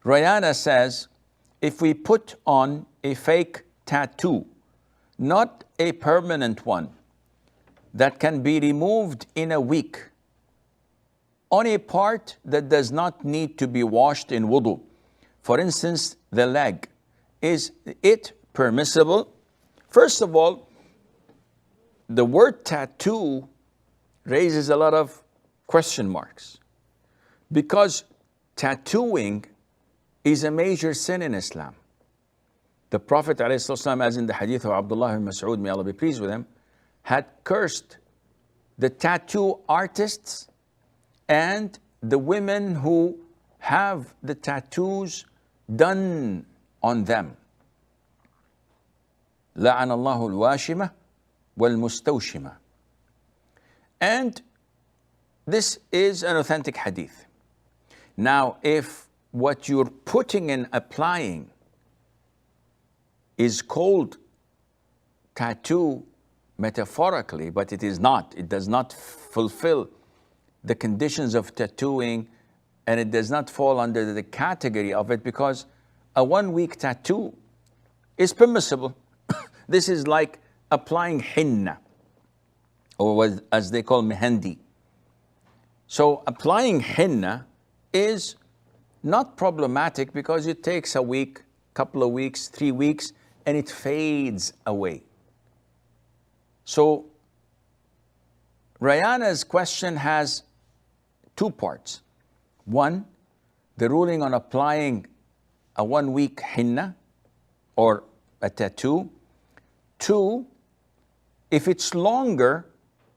Rayana says, if we put on a fake tattoo, not a permanent one, that can be removed in a week, on a part that does not need to be washed in wudu, for instance, the leg, is it permissible? First of all, the word tattoo raises a lot of question marks, because tattooing is a major sin in Islam. The Prophet ﷺ, as in the hadith of Abdullah ibn Mas'ud, may Allah be pleased with him, had cursed the tattoo artists and the women who have the tattoos done on them. لَعَنَ اللَّهُ الْوَاشِمَةَ وَالْمُسْتَوْشِمَةَ. And this is an authentic hadith. Now, if what you're putting and applying is called tattoo metaphorically, but it is not, it does not fulfill the conditions of tattooing, and it does not fall under the category of it, because a 1 week tattoo is permissible. This is like applying henna, or what, as they call mehendi. So applying henna is not problematic because it takes a week, couple of weeks, 3 weeks, and it fades away. So Rayana's question has two parts. One, the ruling on applying a 1 week henna or a tattoo. Two, if it's longer,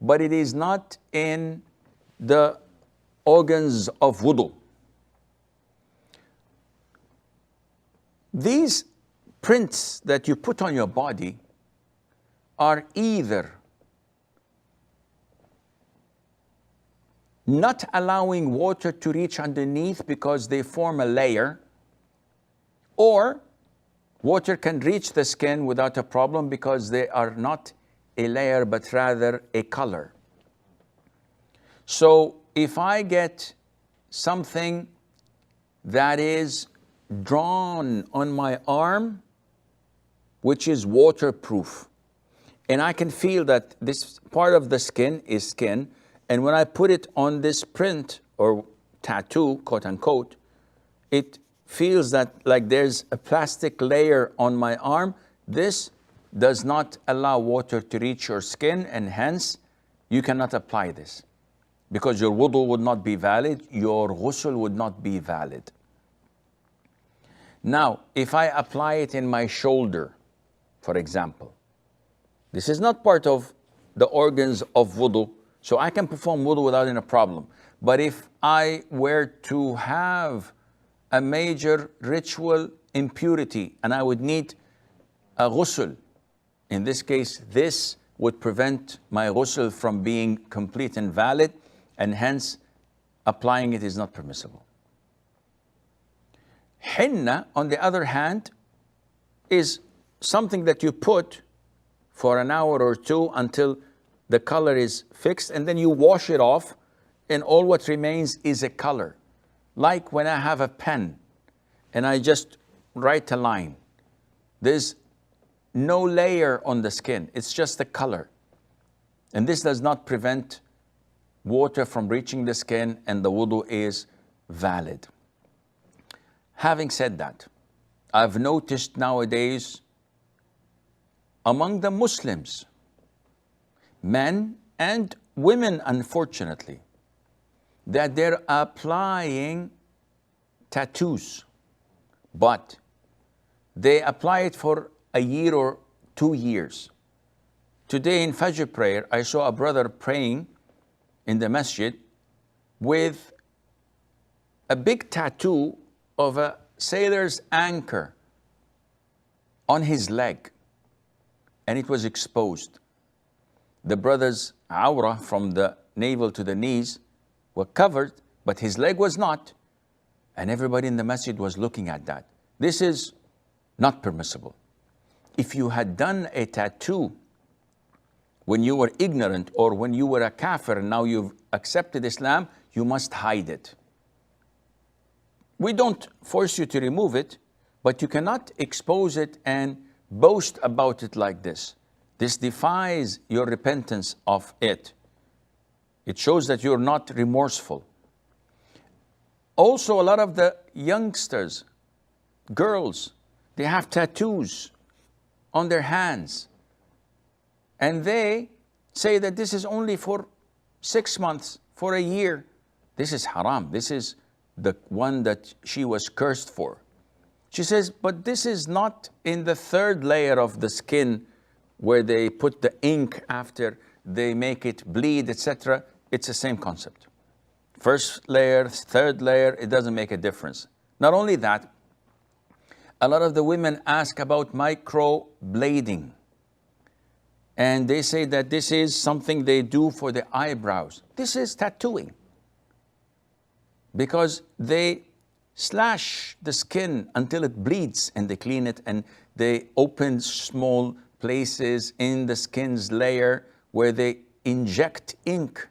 but it is not in the organs of wudu. These prints that you put on your body are either not allowing water to reach underneath because they form a layer, or water can reach the skin without a problem because they are not a layer but rather a color. So if I get something that is drawn on my arm, which is waterproof, and I can feel that this part of the skin is skin, and when I put it on this print or tattoo, quote unquote, it feels that like there's a plastic layer on my arm. This does not allow water to reach your skin, and hence you cannot apply this, because your wudu would not be valid, your ghusl would not be valid. Now, if I apply it in my shoulder, for example, this is not part of the organs of wudu, so I can perform wudu without any problem. But if I were to have a major ritual impurity and I would need a ghusl, in this case, this would prevent my ghusl from being complete and valid, and hence applying it is not permissible. Henna, on the other hand, is something that you put for an hour or two until the color is fixed, and then you wash it off, and all what remains is a color. Like when I have a pen and I just write a line, there's no layer on the skin, it's just a color. And this does not prevent water from reaching the skin, and the wudu is valid. Having said that, I've noticed nowadays among the Muslims, men and women, unfortunately, that they're applying tattoos, but they apply it for a year or 2 years. Today in Fajr prayer, I saw a brother praying in the masjid with a big tattoo of a sailor's anchor on his leg, and it was exposed. The brother's awrah from the navel to the knees were covered, but his leg was not, and everybody in the masjid was looking at that. This is not permissible. If you had done a tattoo when you were ignorant or when you were a kafir and now you've accepted Islam, you must hide it. we don't force you to remove it, but you cannot expose it and boast about it like this. This defies your repentance of it. It shows that you're not remorseful. Also, a lot of the youngsters, girls, they have tattoos on their hands. And they say that this is only for 6 months, for a year. This is haram. This is the one that she was cursed for. She says, but this is not in the third layer of the skin where they put the ink after they make it bleed, etc. It's the same concept. First layer, third layer, it doesn't make a difference. Not only that, a lot of the women ask about microblading. And they say that this is something they do for the eyebrows. This is tattooing. Because they slash the skin until it bleeds and they clean it and they open small places in the skin's layer where they inject ink.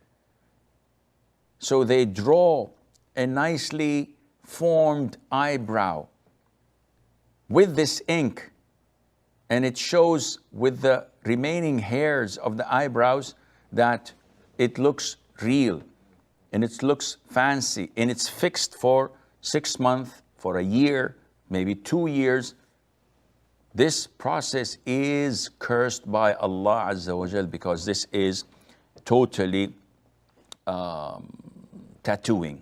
So they draw a nicely formed eyebrow with this ink, and it shows with the remaining hairs of the eyebrows that it looks real and it looks fancy and it's fixed for 6 months, for a year, maybe 2 years. This process is cursed by Allah Azza wa Jal because this is totally tattooing.